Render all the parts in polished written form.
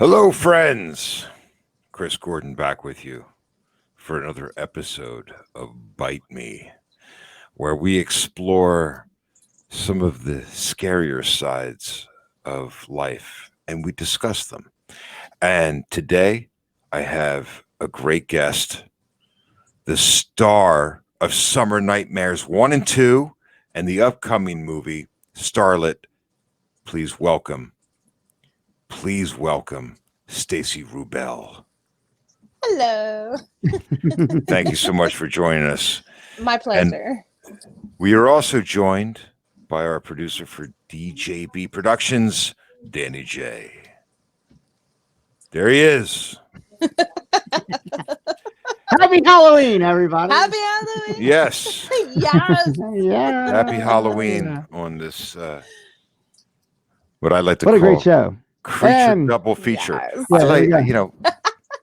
Hello, friends. Chris Gordon back with you for another episode of Bite Me, where we explore some of the scarier sides of life and we discuss them. And today I have a great guest, the star of Summer Nightmares 1 and 2 and the upcoming movie Starlet. Please welcome Stacy Rubel. Hello. Thank you so much for joining us. My pleasure. And we are also joined by our producer for DJB Productions, Danny J. There he is. Happy Halloween, everybody. Happy Halloween. Yes. Yes. Yeah. Happy Halloween on this, what I like to What call a great show. Creature And- Double Feature. Yes. I Yeah, like, yeah. you know,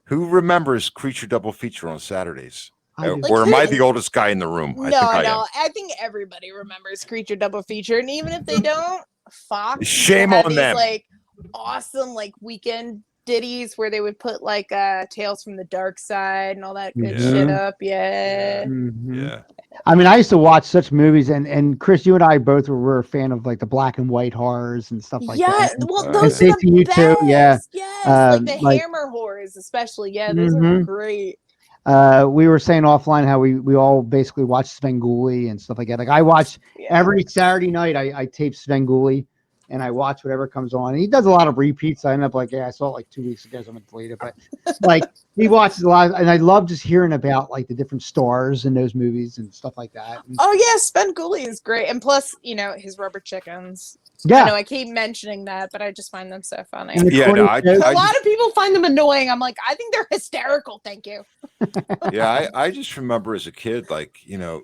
who remembers Creature Double Feature on Saturdays? I do. Or am I Like, the oldest guy in the room? I think No, I no. am. I think everybody remembers Creature Double Feature, and even if they don't, Fox used to Shame have on these, them. like awesome like weekend ditties where they would put like Tales from the Dark Side and all that good Yeah. shit up. Yeah. Mhm. Yeah. I mean, I used to watch such movies, and Chris, you and I both were a fan of like the black and white horrors and stuff like Yeah, that. well, And those are Stacey, the you best. too, yeah. Yes, like the Like- Hammer horrors, especially. Yeah, those are Mhm. great. We were saying offline how we all basically watched Svengoolie and stuff like that. Like I watch Yeah. every Saturday night. I tape Svengoolie and I watch whatever comes on. And he does a lot of repeats. I end up like, yeah, I saw it like 2 weeks ago, so I'm gonna delete it. But like he watches a lot, and I love just hearing about like the different stars in those movies and stuff like that. And, Oh yeah, Svengoolie is great, and plus, his rubber chickens. I yeah, know I keep mentioning that, but I just find them so funny. and the Yeah, no, corny jokes. A lot of people find them annoying. I'm like, I think they're hysterical. Thank you. I just remember as a kid, like,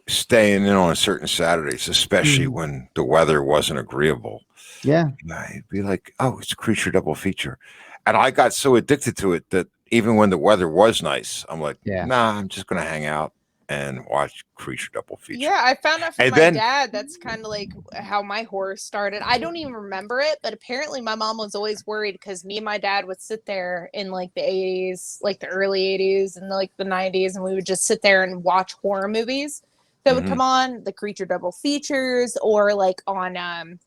staying in on certain Saturdays, especially when the weather wasn't agreeable. Yeah, I'd be like, oh, it's a Creature Double Feature. And I got so addicted to it that even when the weather was nice, I'm like, Yeah. nah, I'm just going to hang out and watch Creature Double Feature. Yeah, I found out from And my then- dad. That's kind of like how my horror started. I don't even remember it, but apparently my mom was always worried because me and my dad would sit there in like the 80s, like the early 80s and like the 90s, and we would just sit there and watch horror movies that would Mhm. come on, the Creature Double Features, or like on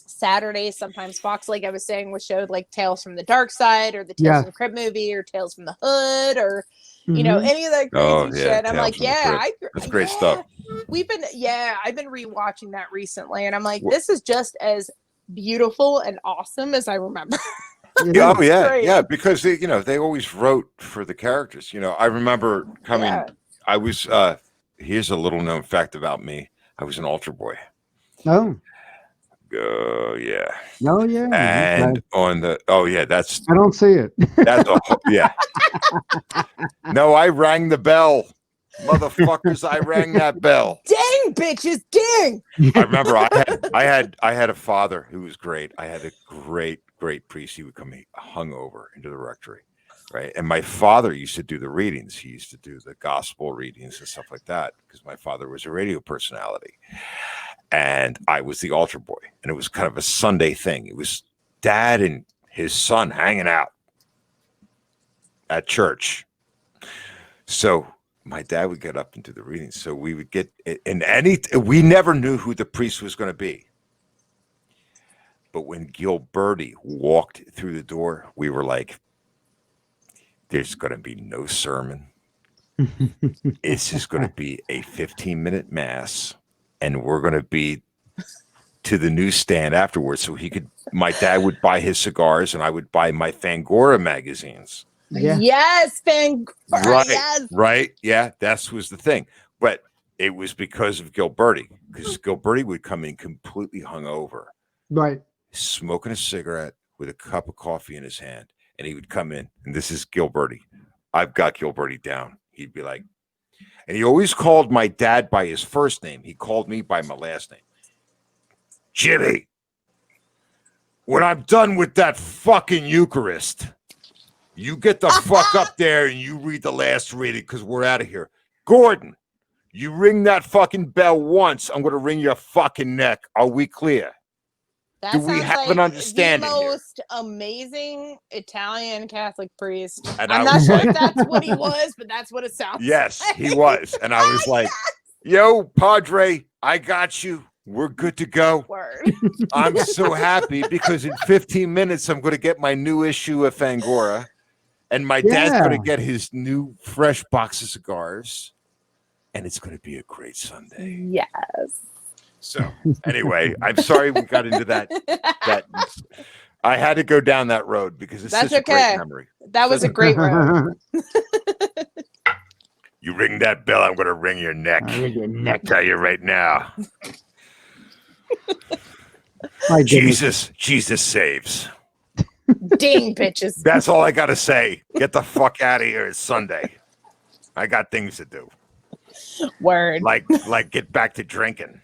Saturdays, sometimes Fox, like I was saying, was showed like Tales from the Dark Side or the Tales Yeah. from the Crypt movie or Tales from the Hood or Mhm. any of that crazy Oh, yeah, shit. I'm Tales like, from the yeah, Crypt. That's great stuff. I've been rewatching that recently, and I'm like, Wha- this is just as beautiful and awesome as I remember. Yeah, oh, It's yeah, great. yeah, because they always wrote for the characters. I remember coming. Yeah. I was. Here's a little known fact about me. I was an altar boy. Oh, Yeah. no, yeah. And on the that's I don't see it. yeah. No, I rang the bell, motherfuckers. I rang that bell. Dang, bitches, dang. I remember I had a father who was great. I had a great priest. He would come hungover into the rectory, right? And my father used to do the readings. He used to do the gospel readings and stuff like that because my father was a radio personality, and I was the altar boy. And it was kind of a Sunday thing. It was dad and his son hanging out at church. So my dad would get up and do the readings. So we would get we never knew who the priest was going to be. But when Gilberti walked through the door, we were like, there's going to be no sermon. It's just going to be a 15-minute mass. And we're going to be to the newsstand afterwards. So my dad would buy his cigars and I would buy my Fangora magazines. Yeah. Yes, Fangora, Right, yes. right. Yeah, that was the thing. But it was because of Gilberti, because Gilberti would come in completely hungover, Right. smoking a cigarette with a cup of coffee in his hand. And he would come in, and this is Gilberti. I've got Gilberti down. He'd be like, and he always called my dad by his first name. He called me by my last name. Jimmy, when I'm done with that fucking Eucharist, you get the fuck up there and you read the last reading because we're out of here. Gordon, you ring that fucking bell once, I'm going to wring your fucking neck. Are we clear? That Do we sounds have like an understanding the here? most amazing Italian Catholic priest. And I'm I not was sure like, if that's what he was, but that's what it sounds yes, like. he was. And I was like, yo, Padre, I got you. We're good to go. Word. I'm so happy because in 15 minutes, I'm going to get my new issue of Fangora. And my dad's Yeah. going to get his new fresh box of cigars. And it's going to be a great Sunday. Yes. So anyway, I'm sorry we got into that. I had to go down that road because it's That's such a great okay. memory. That was a great road. You ring that bell, I'm going to ring your neck. I tell you right now. My goodness. Jesus saves. Ding, bitches. That's all I got to say. Get the fuck out of here. It's Sunday. I got things to do. Word. Like get back to drinking.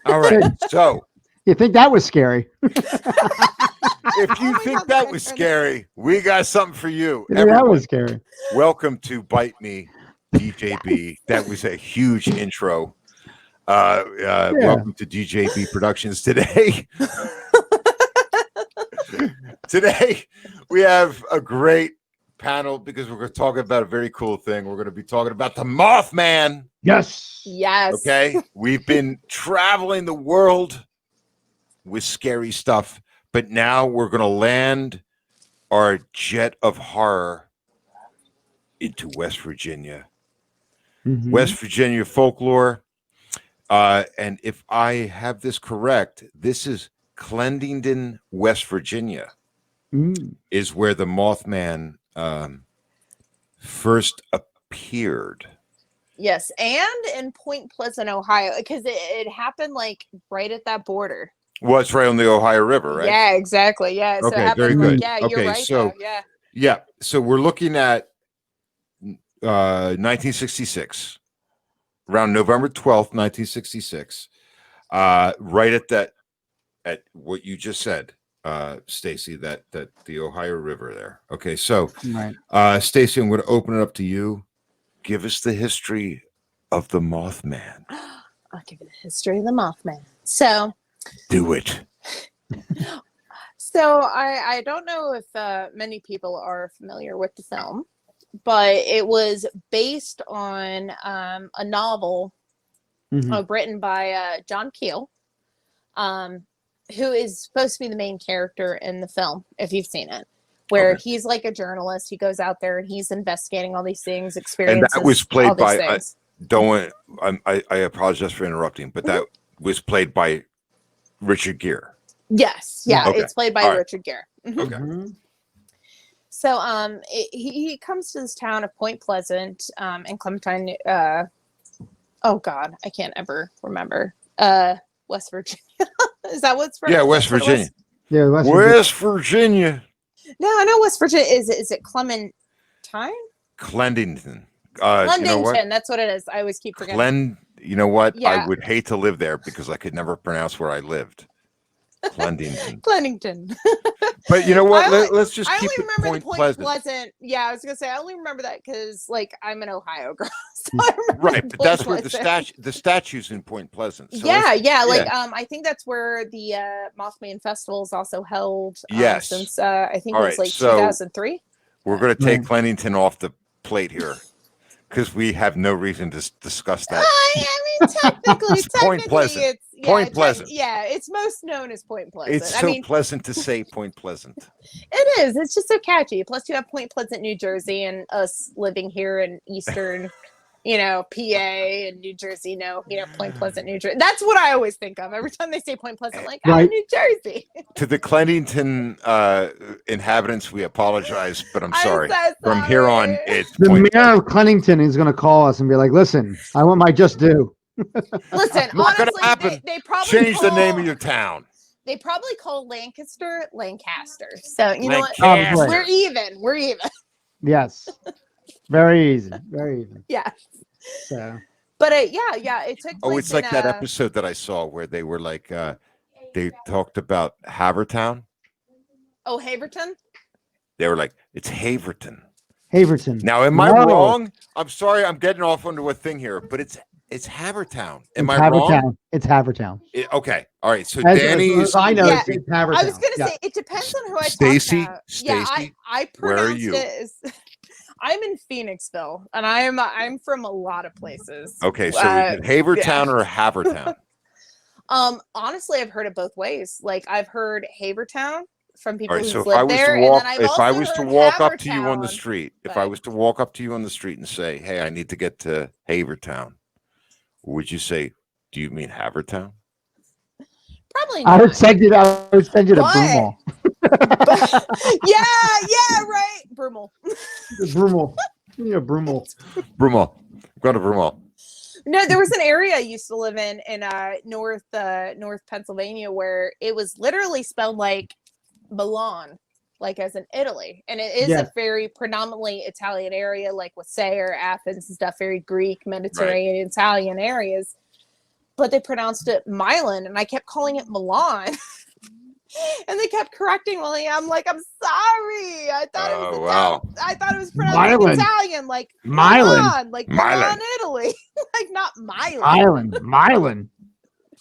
All right. So You think that was scary? if you my think God, that my was goodness. scary, we got something for you. You think that Everyone, was scary. welcome to Bite Me, DJB. That was a huge intro. Welcome to DJB Productions today. Today we have a great panel because we're going to talk about a very cool thing. We're going to be talking about the Moth Man. Yes. Yes. Okay. We've been traveling the world with scary stuff, but now we're going to land our jet of horror into West Virginia. Mhm. West Virginia folklore. And if I have this correct, this is Clendington, West Virginia, is where the Mothman first appeared. Yes, and in Point Pleasant, Ohio, because it happened like right at that border. Well, it's right on the Ohio River, right? Yeah, exactly. Yeah. So Okay, it very happened like, good. yeah, you're Okay, right. so Though. Yeah. yeah, so we're looking at 1966, around November 12th, 1966. Right at what you just said, Stacy, that the Ohio River there. Okay, so Right. Stacy, I'm going to open it up to you. Give us the history of the Mothman. I'll give you the history of the Mothman. So Do it. I don't know if many people are familiar with the film, but it was based on a novel written by John Keel, who is supposed to be the main character in the film, if you've seen it, where he's like a journalist. He goes out there and he's investigating all these things, experiences. And that was played by, I apologize for interrupting, but that was played by Richard Gere. Yes. Yeah. Okay. It's played by Richard Gere. Okay. So he comes to this town of Point Pleasant in Clementine. Oh God, I can't ever remember. West Virginia. Is that what's from? Yeah, West Virginia. Yeah, West Virginia. No, I know West Virginia. Is it Clementine? Clendington. Clendington. You know what? That's what it is. I always keep forgetting. You know what? Yeah. I would hate to live there because I could never pronounce where I lived. Clendington. Clendington. But you know what? Let's just keep it remember Point the Point Pleasant. Yeah, I was gonna say I only remember that because like I'm an Ohio girl, so I remember Right, but that's where Pleasant. the statue's in Point Pleasant. So Yeah. Like I think that's where the Mothman Festival is also held. Yes. Since I think All it was right, like so 2003. we're going to take Clendington off the plate here because we have no reason to discuss that. I mean, technically, Point Pleasant. It's Point Pleasant. It's most known as Point Pleasant. It's so pleasant to say Point Pleasant. It is. It's just so catchy. Plus, you have Point Pleasant, New Jersey, and us living here in Eastern, PA and New Jersey. Point Pleasant, New Jersey. That's what I always think of every time they say Point Pleasant. Like, New Jersey. To the Clendington inhabitants, we apologize, but I'm sorry. So sorry. From here on, it's the Point mayor of Clennington is going to call us and be like, "Listen, I want my just due." Listen, Not gonna honestly, happen. they probably change the name of your town. They probably call Lancaster Lancaster. So you know what? Lancaster. We're even. We're even. Yes, very easy, very easy. Yeah. So, but it took. Oh, it's like that episode that I saw where they were like, they talked about Havertown. Oh, Haverton. They were like, it's Haverton. Haverton. Now, am I wrong? I'm sorry, I'm getting off onto a thing here, but it's It's Havertown. It's Am I wrong? Havertown. It's Havertown. Okay. All right. So As Danny's. I know, Yeah. it's Havertown. I was gonna Yeah. say it depends on who I Stacy, talk to. Yeah, Stacy, I where are pronounced you? it as I'm in Phoenixville, and I'm from a lot of places. Okay, so is it Havertown or Havertown? Honestly, I've heard it both ways. Like I've heard Havertown from All people right. who've So if I lived was there, to and walk, then I've if also I was to heard walk up to you on the Havertown, street, if I but- was to walk up to you on the street and say, "Hey, I need to get to Havertown," would you say, "Do you mean Havertown?" Probably I not. would send you. I would send you to But- Broomall. yeah, right. Brummel. Broomall. Yeah, Broomall. Brummel. Go to Brummel. No, there was an area I used to live in North Pennsylvania where it was literally spelled like Milan, like as in Italy, and it is Yeah. a very predominantly Italian area, like with Sayre, Athens, and stuff. Very Greek, Mediterranean, Italian areas, but they pronounced it Milan, and I kept calling it Milan. And they kept correcting me. I'm like, I'm sorry. I thought it was wow. I thought it was pronounced like Milan. Italian, like Milan. Milan, like Milan. Milan, Italy, like not Milan. Island. Milan.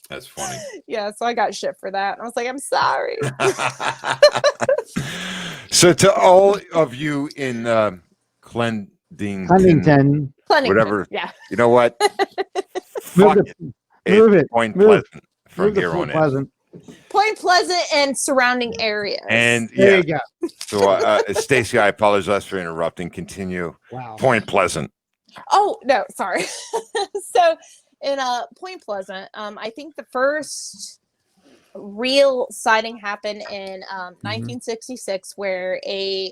That's funny. Yeah, so I got shit for that. I was like, I'm sorry. So to all of you in Clendington, Huntington. whatever. Yeah. You know what? Move Fuck it. it. Move It's it. Point Move it. Pleasant from Move the here Point on in. Pleasant. Point Pleasant and surrounding areas. And There yeah, you go. so Stacy, I apologize for interrupting. Continue. Wow. Point Pleasant. Oh no, sorry. So in Point Pleasant, I think the first real sighting happened in 1966, where I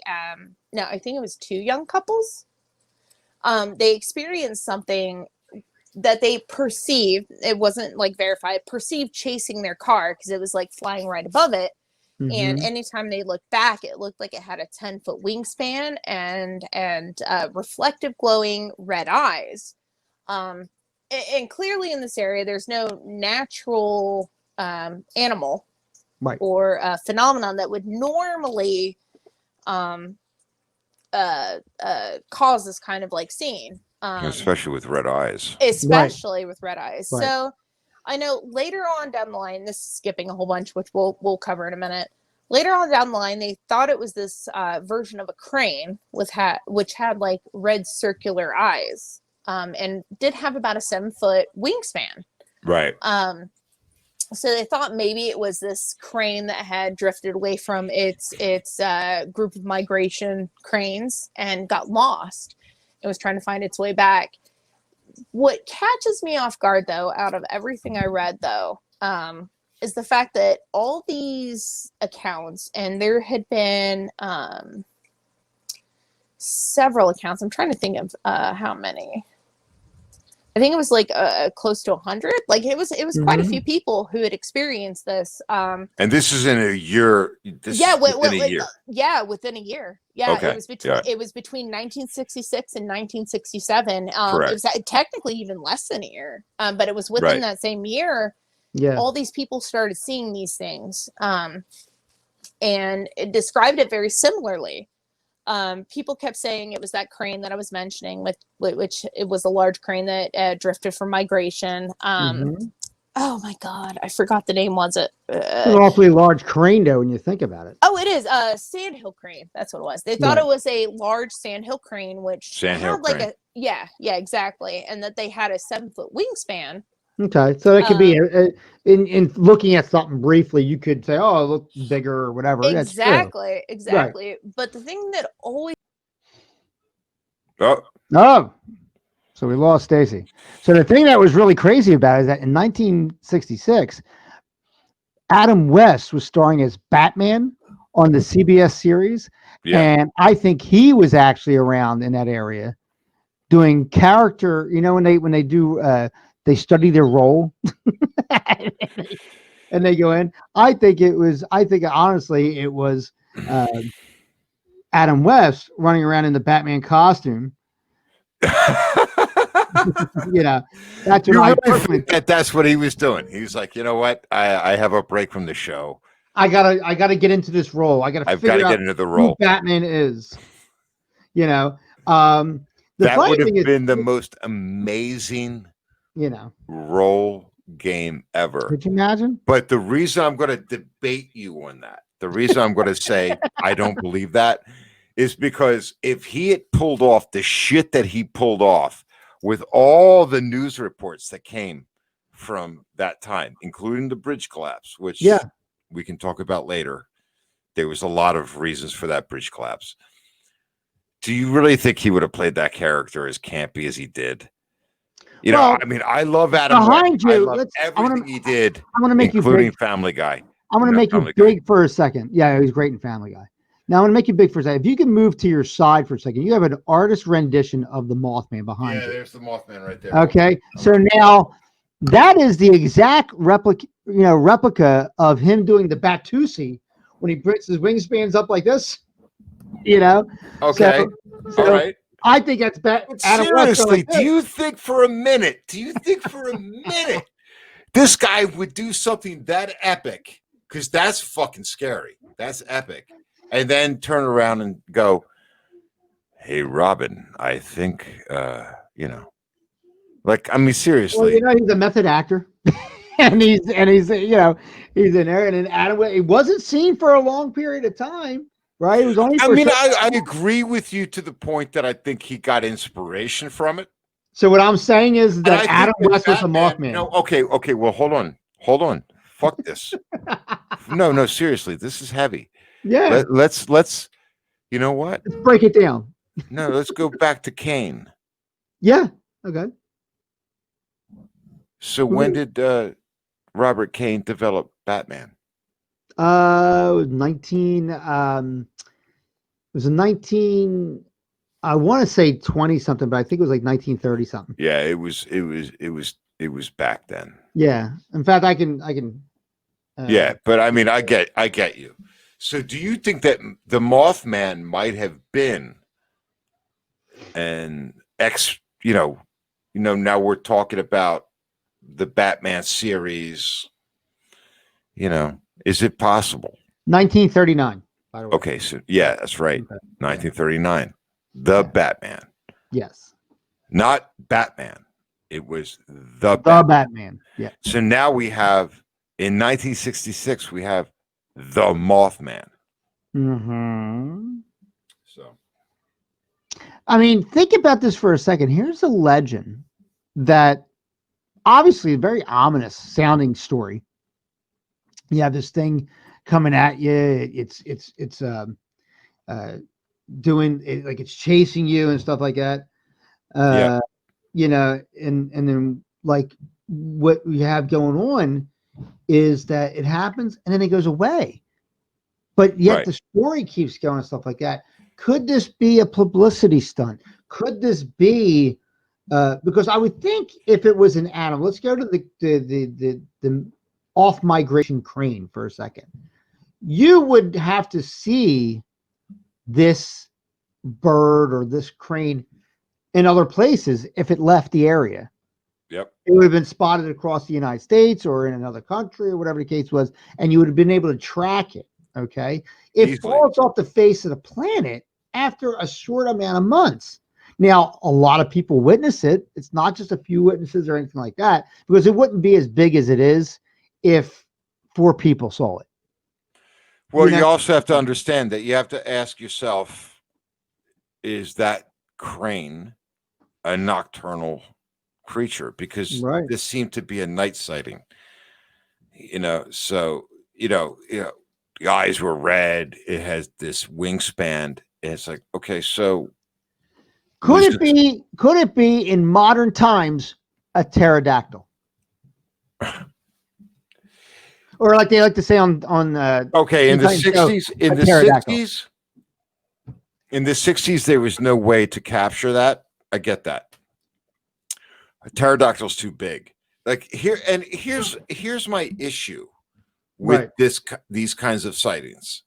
think it was two young couples. They experienced something that they perceived, it wasn't like verified, perceived chasing their car because it was like flying right above it. And anytime they looked back, it looked like it had a 10-foot wingspan and reflective glowing red eyes. And clearly in this area, there's no natural animal Right. or phenomenon that would normally cause this kind of like scene. Especially with red eyes. Especially with red eyes. Right. So I know later on down the line, this is skipping a whole bunch, which we'll cover in a minute. Later on down the line, they thought it was this version of a crane which had like red circular eyes, and did have about a 7-foot wingspan. Right. So they thought maybe it was this crane that had drifted away from its group of migration cranes and got lost. It was trying to find its way back. What catches me off guard, though, out of everything I read, though, is the fact that all these accounts, and there had been several accounts. I'm trying to think of how many. I think it was like close to 100. Like it was quite a few people who had experienced this. And this is in a year. Within a year. Yeah, within a year. Yeah, Okay, it was between 1966 and 1967. It Correct. was technically even less than a year, but it was within that same year. Yeah. All these people started seeing these things, and it described it very similarly. People kept saying it was that crane that I was mentioning, which it was a large crane that drifted from migration. Oh my God, I forgot the name. Was it? It's an awfully large crane, though, when you think about it. Oh, it is sandhill crane. That's what it was. They thought it was a large sandhill crane, which had like crane. yeah, exactly, and that they had a 7-foot wingspan. Okay, so it could be in looking at something briefly, you could say, "Oh, it looks bigger" or whatever. Exactly. Right. But the thing that always Oh, so we lost Stacy. So the thing that was really crazy about it is that in 1966, Adam West was starring as Batman on the CBS series, and I think he was actually around in that area doing character. You know, when they do. They study their role and they go in. I think honestly, it was Adam West running around in the Batman costume. You know, that's what that's what he was doing. He was like, you know what? I have a break from the show. I gotta get into this role. I've got to get into the role. Who Batman is. You know, that would have been the most amazing You know, role game ever. could you imagine? But the reason I'm going to debate you on that, the reason I'm going to say I don't believe that is because if he had pulled off the shit that he pulled off with all the news reports that came from that time, including the bridge collapse, which we can talk about later. There was a lot of reasons for that bridge collapse. Do you really think he would have played that character as campy as he did? You know, I mean, I love Adam behind West. I you. love everything he did, I want to make you including big. Family Guy. I want to make you big for a second. Yeah, he was great in Family Guy. Now I want to make you big for a second. If you can move to your side for a second, you have an artist rendition of the Mothman behind you. Yeah, there's the Mothman right there. Okay, so now that is the exact replica of him doing the Batusi when he brings his wingspans up like this. You know. Okay. So all right. I think that's bad. Seriously, do you think for a minute this guy would do something that epic? Because that's fucking scary. That's epic. And then turn around and go, hey, Robin, I think, like, I mean, seriously. Well, he's a method actor. and he's he's in there. And then Adam, it wasn't seen for a long period of time. Right. It was only. I agree with you to the point that I think he got inspiration from it. So what I'm saying is that Adam West was the Mothman. No, okay. Well, hold on. Fuck this. No, seriously, this is heavy. Yeah. Let's. You know what? Let's break it down. No, let's go back to Kane. Yeah. Okay. So when did Robert Kane develop Batman? It was 19. It was a 19. I want to say 20 something, but I think it was like 1930 something. Yeah, it was back then. Yeah. In fact, I can. Yeah, but I mean, I get you. So, do you think that the Mothman might have been an now we're talking about the Batman series. Is it possible? 1939. By the way. Okay, so yeah, that's right. Okay. 1939. The Batman. Yes. Not Batman. It was the Batman. Yeah. So now we have in 1966 we have the Mothman. Mm-hmm. So I mean, think about this for a second. Here's a legend that obviously a very ominous sounding story. You have this thing coming at you. It's doing it like it's chasing you and stuff like that. And then like what we have going on is that it happens and then it goes away. But yet the story keeps going and stuff like that. Could this be a publicity stunt? Could this be because I would think if it was an animal, let's go to the off migration crane for a second. You would have to see this bird or this crane in other places if it left the area. Yep. It would have been spotted across the United States or in another country or whatever the case was, and you would have been able to track it. Okay. It falls off the face of the planet after a short amount of months. Now, a lot of people witness it. It's not just a few witnesses or anything like that, because it wouldn't be as big as it is if 4 people saw it. Well, you also have to understand that you have to ask yourself, is that crane a nocturnal creature? Because this seemed to be a night sighting. So the eyes were red. It has this wingspan. And it's like, okay, so could it be in modern times a pterodactyl? Or like they like to say on okay, in the 60s, in the 60s there was no way to capture that. I get that. A pterodactyl's too big. Like here's my issue with these kinds of sightings.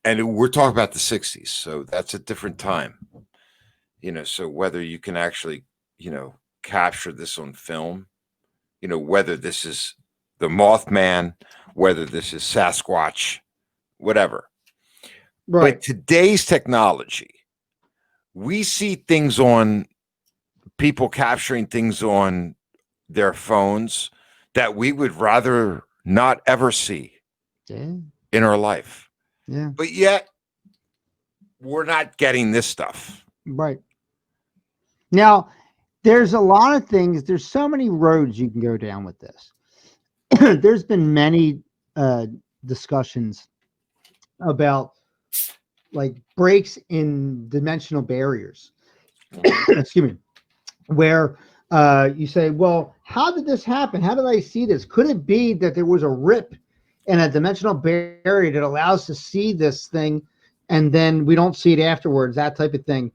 And we're talking about the 60s, so that's a different time. So whether you can actually, capture this on film, whether this is the Mothman, whether this is Sasquatch, whatever. Right. But today's technology, we see things on people capturing things on their phones that we would rather not ever see Yeah. in our life. Yeah. But yet we're not getting this stuff. Right. Now, there's a lot of things. There's so many roads you can go down with this. There's been many discussions about like breaks in dimensional barriers. Excuse me. Where you say, well, how did this happen? How did I see this? Could it be that there was a rip in a dimensional barrier that allows us to see this thing and then we don't see it afterwards, that type of thing?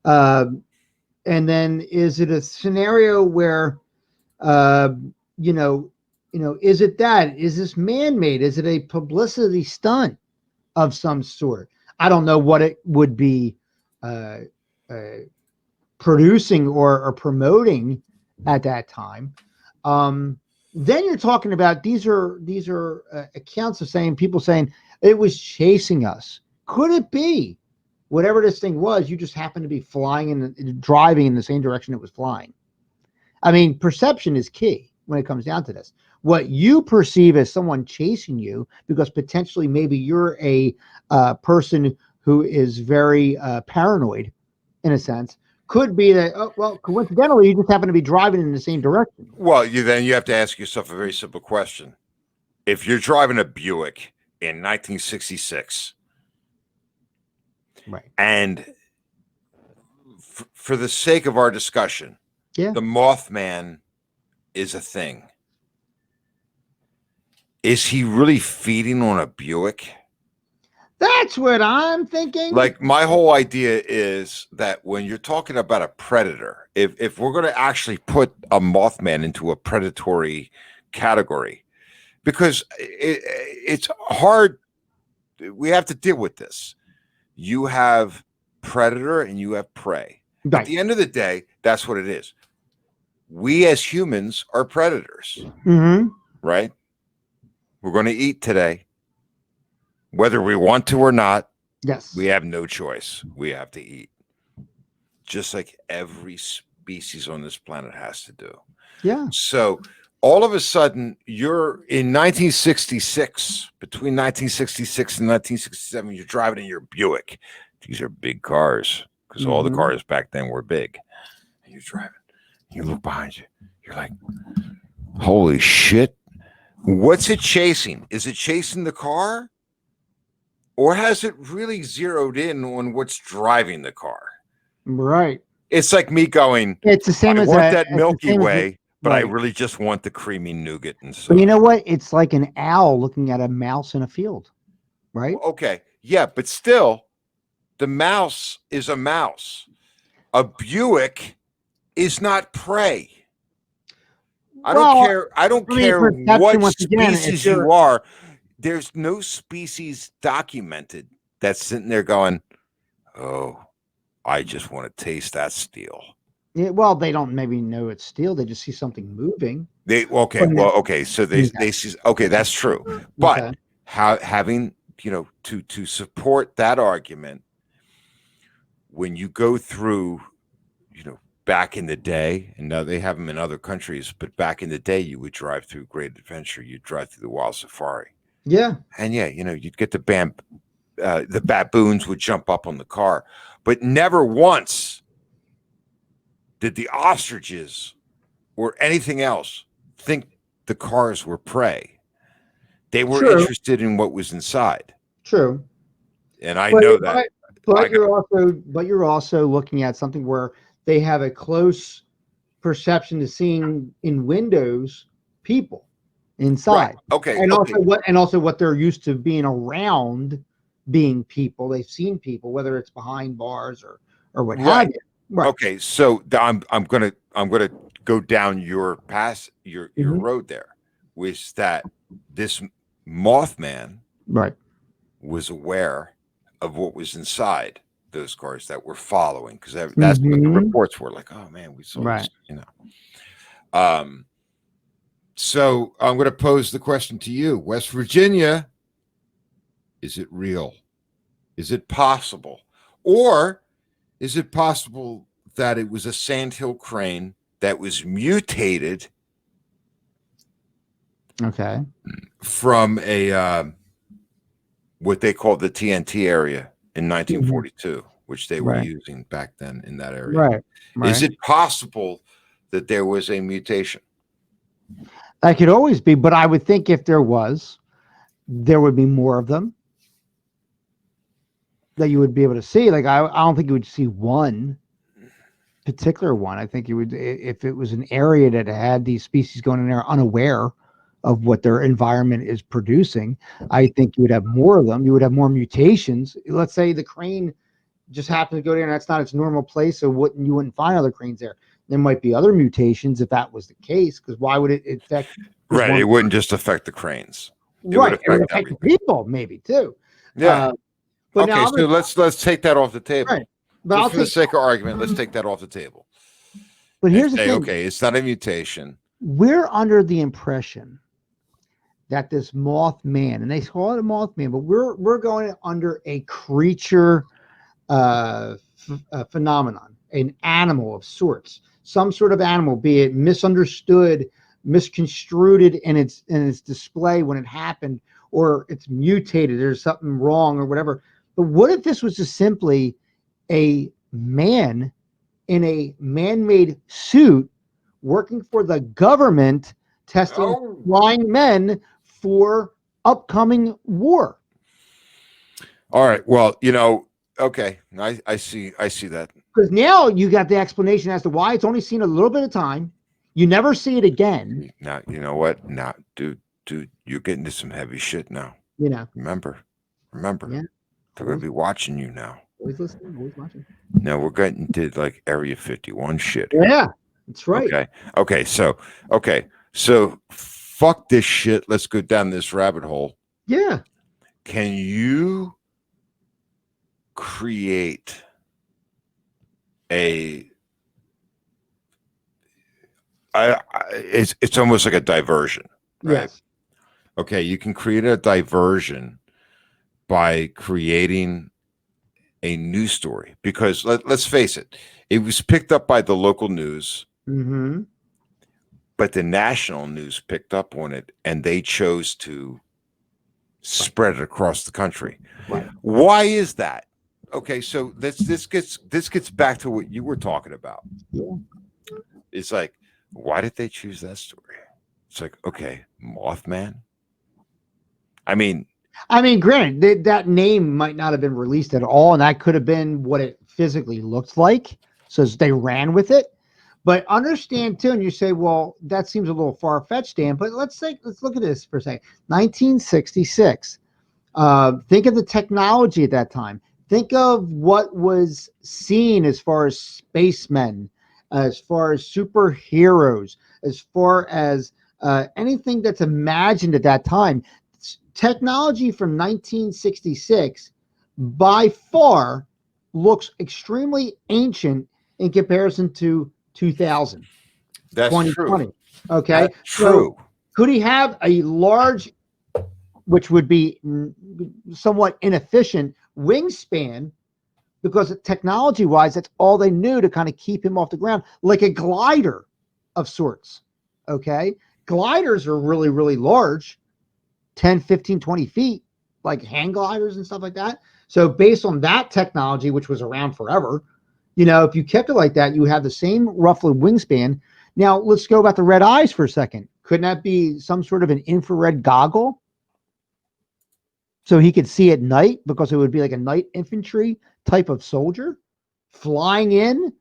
And then is it a scenario where, uh, you know, is it that? Is this man-made? Is it a publicity stunt of some sort? I don't know what it would be uh, producing or promoting at that time. Then you're talking about these are accounts of saying people saying it was chasing us. Could it be whatever this thing was? You just happened to be flying and driving in the same direction it was flying. I mean, perception is key when it comes down to this. What you perceive as someone chasing you, because potentially maybe you're a person who is very paranoid, in a sense, could be that. Oh, well, coincidentally, you just happen to be driving in the same direction. Well, you have to ask yourself a very simple question. If you're driving a Buick in 1966, right, and for the sake of our discussion, yeah, the Moth Man is a thing. Is he really feeding on a Buick? that's what I'm thinking. Like, my whole idea is that when you're talking about a predator, if we're going to actually put a Mothman into a predatory category, because it's hard, we have to deal with this. You have predator and you have prey. Right. At the end of the day, that's what it is. We as humans are predators, Mm-hmm. right? We're going to eat today. Whether we want to or not, Yes. we have no choice. We have to eat. Just like every species on this planet has to do. Yeah. So all of a sudden, you're in 1966, between 1966 and 1967, you're driving in your Buick. These are big cars because all the cars back then were big. And you're driving. You look behind you. You're like, holy shit. What's it chasing? Is it chasing the car? Or has it really zeroed in on what's driving the car? Right. It's like me going, it's the same I as want that Milky Way, but I right. really just want the creamy nougat. And so, But you know what? It's like an owl looking at a mouse in a field, right? okay. Yeah, but still, the mouse is a mouse. A Buick is not prey. I don't care. I don't care what once again, species you are. There's no species documented that's sitting there going, oh, I just want to taste that steel. Yeah, well, they don't maybe know it's steel. They just see something moving. Okay. So they see. Okay, that's true. But having to support that argument, when you go through, back in the day, and now they have them in other countries, but back in the day, you would drive through Great Adventure. You'd drive through the Wild Safari. Yeah. And yeah, you'd get the baboons would jump up on the car, but never once did the ostriches or anything else think the cars were prey. They were interested in what was inside. True. And I know that. But you're also looking at something where they have a close perception to seeing in windows people inside. Right. Okay. And also what they're used to being around being people. They've seen people, whether it's behind bars or what have you. Right. Okay. So I'm gonna go down your road there, which that this Mothman was aware of what was inside those cars that were following, because that's what the reports were like. Oh man, we saw this, So I'm going to pose the question to you, West Virginia. Is it real? Is it possible? Or is it possible that it was a sandhill crane that was mutated Okay. from a what they called the TNT area in 1942, which they were Right. using back then in that area. Right. Is Right. it possible that there was a mutation? That could always be, but I would think if there was, there would be more of them that you would be able to see. Like I don't think you would see one particular one. I think you would if it was an area that had these species going in there unaware of what their environment is producing. I think you would have more of them. You would have more mutations. Let's say the crane just happened to go there and that's not its normal place, so you wouldn't find other cranes there. There might be other mutations if that was the case, because why would it affect just Right. one? It wouldn't just affect the cranes. Right. It would affect affect the everything. people maybe too. Yeah. But Okay. now So let's take that off the table. right. But Just I'll for the take. sake of argument, let's take that off the table But and here's the say, thing: okay, it's not a mutation. we're under the impression that this Moth Man, and they call it a Moth Man, but we're going under a creature phenomenon, an animal of sorts, some sort of animal, be it misunderstood, misconstrued in its display when it happened, or it's mutated, there's something wrong or whatever. But what if this was just simply a man in a man-made suit working for the government testing flying men for upcoming war? All right. Well, okay. I see that. Because now you got the explanation as to why it's only seen a little bit of time. You never see it again. Now, you know what? Now, dude, you're getting to some heavy shit now. Remember. Yeah. They're going to be watching you now. Always listening, always watching. Now we're getting to like Area 51 shit. Yeah, that's right. Okay. So fuck this shit. Let's go down this rabbit hole. Yeah. Can you create it's almost like a diversion, right? Yes. Okay, you can create a diversion by creating a news story, because let's face it, it was picked up by the local news, Mm-hmm. but the national news picked up on it and they chose to spread it across the country. Right. Why is that? Okay, so this gets back to what you were talking about. Yeah. It's like, why did they choose that story? It's like, okay, Mothman. I mean, granted, that name might not have been released at all, and that could have been what it physically looked like. So they ran with it. But understand too, and you say, well, that seems a little far-fetched, Dan. But let's look at this for a second. 1966. Think of the technology at that time. Think of what was seen as far as spacemen, as far as superheroes, as far as anything that's imagined at that time. Technology from 1966 by far looks extremely ancient in comparison to 2000. that's 2020. true. Okay. That's true. So could he have a large, which would be somewhat inefficient, wingspan? Because technology wise, that's all they knew to kind of keep him off the ground, like a glider of sorts. Okay. Gliders are really, really large, 10, 15, 20 feet, like hang gliders and stuff like that. So based on that technology, which was around forever, if you kept it like that, you have the same roughly wingspan. Now let's go about the red eyes for a second. Couldn't that be some sort of an infrared goggle? So he could see at night, because it would be like a night infantry type of soldier flying in.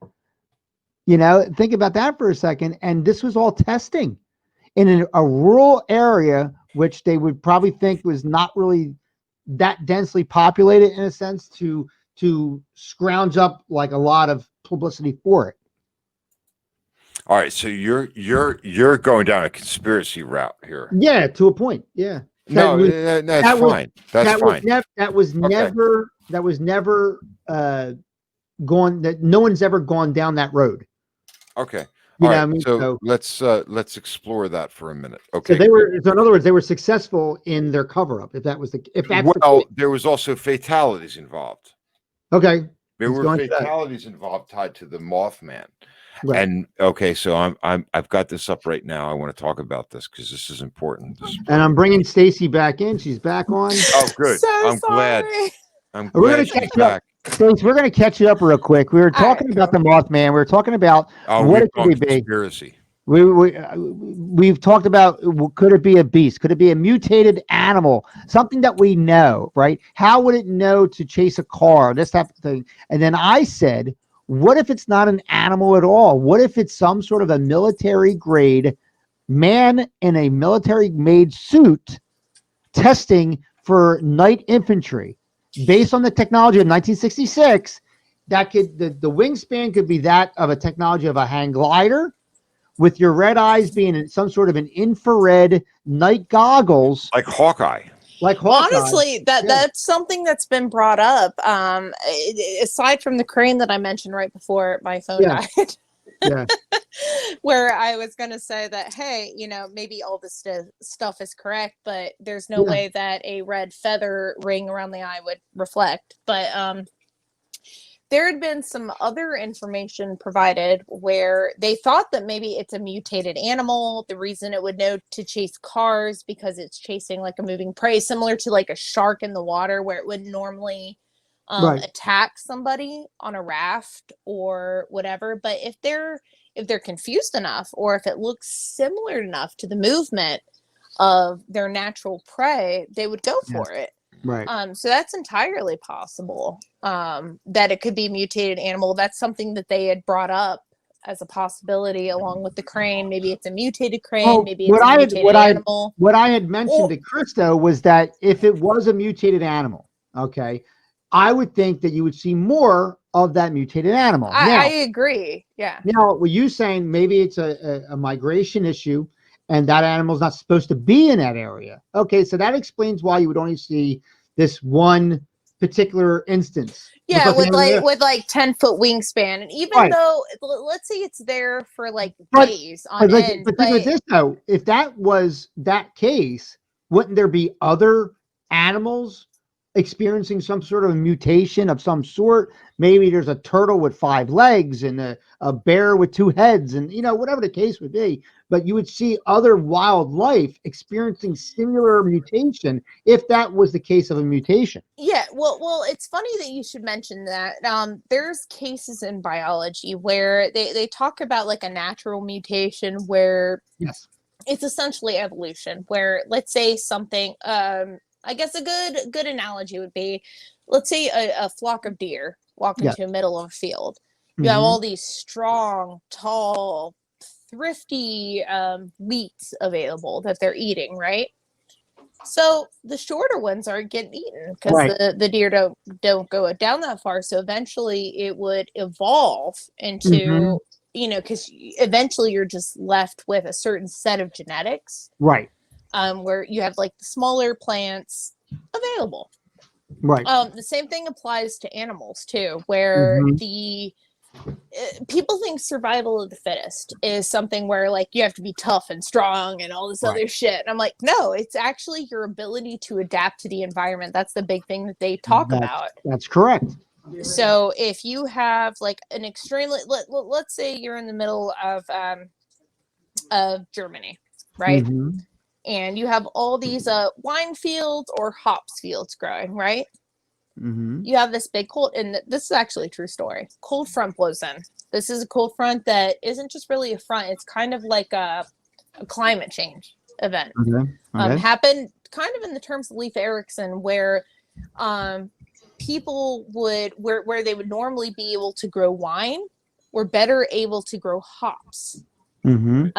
Think about that for a second. And this was all testing in a rural area, which they would probably think was not really that densely populated in a sense to scrounge up like a lot of publicity for it. All right, so you're going down a conspiracy route here. Yeah, to a point. Yeah. No, that's fine. That's fine. That was never gone. That no one's ever gone down that road. Okay. You All know right. what I mean? So let's explore that for a minute. Okay. So in other words, they were successful in their cover up. If that's there was also fatalities involved. okay. There He's were going to that. fatalities involved tied to the Moth Man. Right. And okay, so I've got this up right now. I want to talk about this because this is important. This is And I'm bringing Stacy back in. She's back on. oh, good. So I'm glad. sorry. I'm We're gonna glad she's catch you up. back. Stace, we're going to catch you up real quick. We were All talking right, about cool. the Mothman. We were talking about Oh, what we've it gone could be. conspiracy. We've talked about, could it be a beast? Could it be a mutated animal? Something that we know, right? How would it know to chase a car? This type of thing. And then I said, what if it's not an animal at all? What if it's some sort of a military grade man in a military made suit testing for night infantry based on the technology of 1966? That could, the wingspan could be that of a technology of a hang glider, with your red eyes being in some sort of an infrared night goggles, Like Hawkeye. like Hawkeye. Honestly, that's something that's been brought up. Aside from the crane that I mentioned right before my phone died. Yeah. Where I was going to say that, hey, maybe all this stuff is correct, but there's no way that a red feather ring around the eye would reflect. But there had been some other information provided where they thought that maybe it's a mutated animal. The reason it would know to chase cars because it's chasing like a moving prey, similar to like a shark in the water where it would normally attack somebody on a raft or whatever. But if they're confused enough, or if it looks similar enough to the movement of their natural prey, they would go for it. Right. So that's entirely possible. That it could be a mutated animal. That's something that they had brought up as a possibility, along with the crane. Maybe it's a mutated crane. Maybe it's a mutated animal. What I had mentioned to Christo was that if it was a mutated animal, okay, I would think that you would see more of that mutated animal. I agree. Yeah. Now, were you saying maybe it's a migration issue and that animal's not supposed to be in that area? Okay, so that explains why you would only see this one particular instance. Yeah, with like 10-foot wingspan. And even though, let's say it's there for like days on end. But think of this though, if that was that case, wouldn't there be other animals experiencing some sort of mutation of some sort? Maybe there's a turtle with 5 legs and a bear with 2 heads, and whatever the case would be. But you would see other wildlife experiencing similar mutation if that was the case of a mutation. Yeah, well, it's funny that you should mention that. There's cases in biology where they talk about like a natural mutation where it's essentially evolution. Where, let's say something, I guess a good analogy would be, let's say a flock of deer walk into the middle of a field. You have all these strong, tall, thrifty wheats available that they're eating, right? So the shorter ones are getting eaten because the deer don't go down that far. So eventually it would evolve into, because eventually you're just left with a certain set of genetics. Right. Where you have like the smaller plants available. Right. The same thing applies to animals too, where people think survival of the fittest is something where like you have to be tough and strong and all this other shit. And I'm like, no, it's actually your ability to adapt to the environment. That's the big thing that they talk about. That's correct. So if you have like an extremely, let's say you're in the middle of Germany, right? And you have all these wine fields or hops fields growing, right? You have this big cold, and this is actually a true story. Cold front blows in. This is a cold front that isn't just really a front. It's kind of like a climate change event. Happened kind of in the terms of Leif Erikson, where people would, where they would normally be able to grow wine, were better able to grow hops. In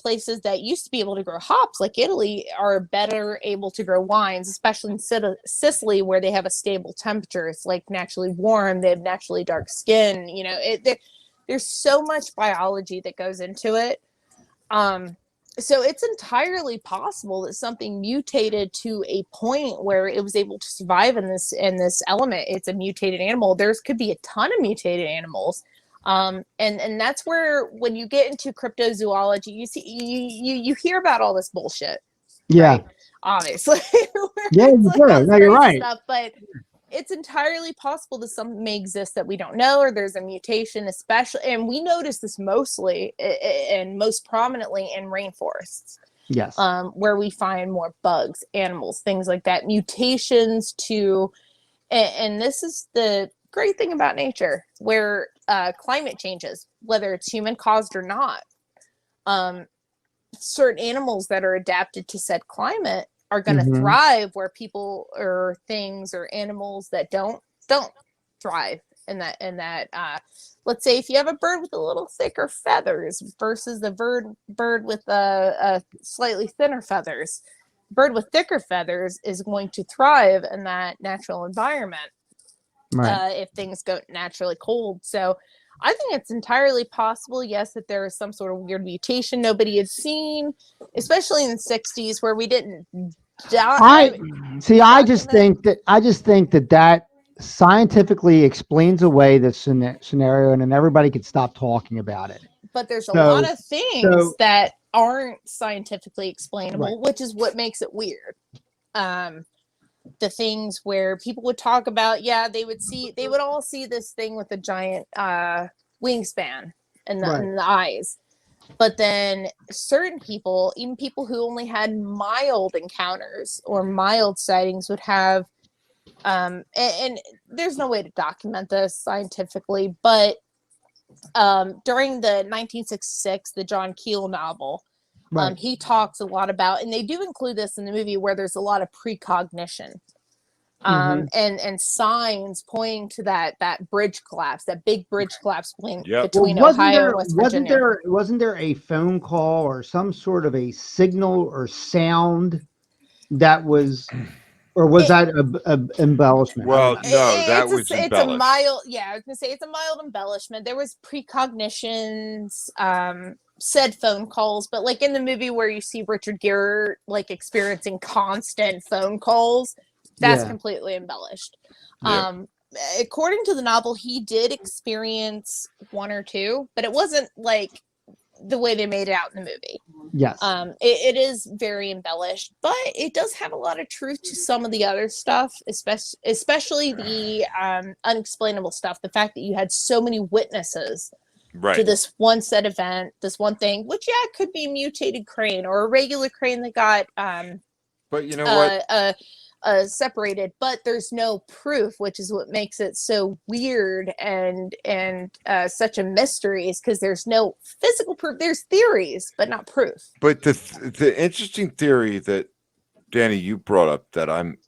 places that used to be able to grow hops, like Italy, are better able to grow wines, especially in Sicily, where they have a stable temperature. It's like naturally warm. They have naturally dark skin. There's so much biology that goes into it. So it's entirely possible that something mutated to a point where it was able to survive in this element. It's a mutated animal. There could be a ton of mutated animals. And that's where, when you get into cryptozoology, you see, you hear about all this bullshit. Yeah. Right? Obviously. Yeah, no, you're right. Stuff, but it's entirely possible that something may exist that we don't know, or there's a mutation, especially, and we notice this mostly and most prominently in rainforests, Yes. where we find more bugs, animals, things like that, mutations to, and this is the great thing about nature, where climate changes, whether it's human caused or not. Certain animals that are adapted to said climate are going to thrive where people or things or animals that don't thrive in that let's say if you have a bird with a little thicker feathers versus the bird with a slightly thinner feathers, bird with thicker feathers is going to thrive in that natural environment, if things go naturally cold. So I think it's entirely possible, yes, that there is some sort of weird mutation nobody had seen, especially in the 60s where we didn't die. I just think that scientifically explains away the scenario, and then everybody could stop talking about it. But there's a lot of things that aren't scientifically explainable, which is what makes it weird. The things where people would talk about, they would all see this thing with a giant wingspan in the eyes. But then certain people, even people who only had mild encounters or mild sightings, would have, and there's no way to document this scientifically, but during the 1966, the John Keel novel, he talks a lot about, and they do include this in the movie, where there's a lot of precognition. And signs pointing to that bridge collapse, that big bridge collapse between Ohio and West Virginia. Wasn't there a phone call or some sort of a signal or sound that was, or was that a embellishment? Well, no, that was embellished. It's a mild, I was gonna say it's a mild embellishment. There was precognitions, said phone calls, but like in the movie where you see Richard Gere like experiencing constant phone calls, that's completely embellished. According to the novel, he did experience one or two, but it wasn't like the way they made it out in the movie. Yes. It is very embellished, but it does have a lot of truth to some of the other stuff, especially the unexplainable stuff. The fact that you had so many witnesses to this one set event, this one thing, which could be a mutated crane or a regular crane that got but you know what? Separated, but there's no proof, which is what makes it so weird and such a mystery, is because there's no physical proof. There's theories, but not proof. But the interesting theory that Danny, you brought up, that I'm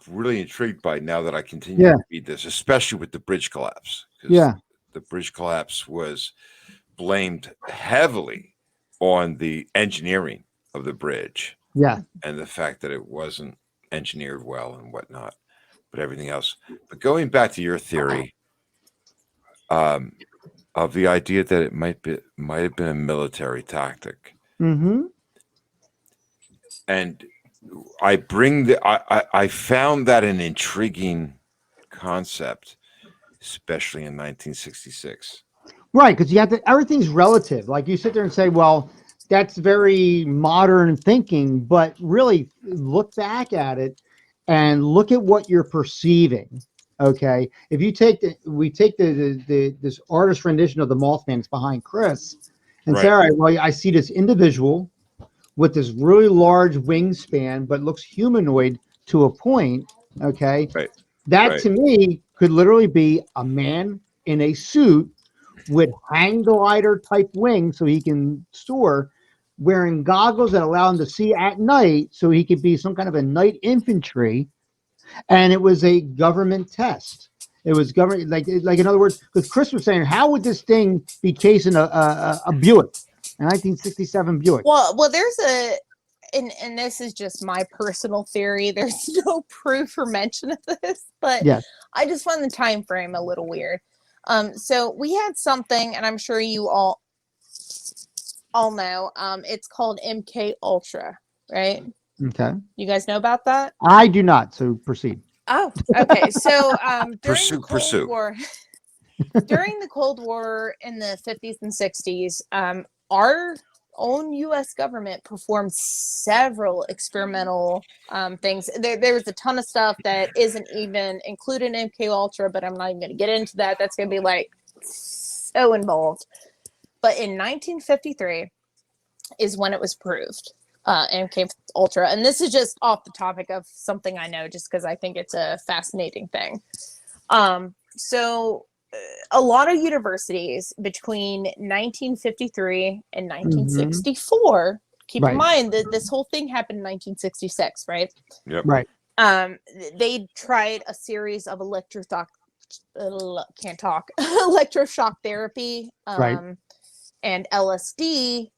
really intrigued by now that I continue to read this, especially with the bridge collapse. The bridge collapse was blamed heavily on the engineering of the bridge. Yeah. And the fact that it wasn't engineered well and whatnot, but everything else. But going back to your theory of the idea that it might have been a military tactic, and I found that an intriguing concept, especially in 1966. Right, because you have to, everything's relative. Like you sit there and say, well, that's very modern thinking, but really look back at it and look at what you're perceiving. Okay, if you take this artist rendition of the Moth Man, it's behind Chris, and say, all right, well, I see this individual with this really large wingspan, but looks humanoid to a point. Okay, that to me could literally be a man in a suit with hang glider type wings, so he can soar, wearing goggles that allow him to see at night, so he could be some kind of a night infantry. And it was a government test. It was government, like in other words, because Chris was saying, how would this thing be chasing a Buick, a 1967 Buick? Well, there's and this is just my personal theory. There's no proof or mention of this, but I just found the time frame a little weird. So we had something, and I'm sure you all know. It's called MK Ultra, right? Okay. You guys know about that? I do not. So proceed. Oh, okay. So during the Cold pursue. War, during the Cold War in the 50s and 60s, our own U.S. government performed several experimental things. There was a ton of stuff that isn't even included in MK Ultra, but I'm not even going to get into that. That's going to be like so involved. But in 1953 is when it was proved, MK Ultra, and this is just off the topic of something I know, just because I think it's a fascinating thing. So a lot of universities between 1953 and 1964, keep in mind that this whole thing happened in 1966, right? Yep. Right. They tried a series of electroshock therapy, Right. and LSD,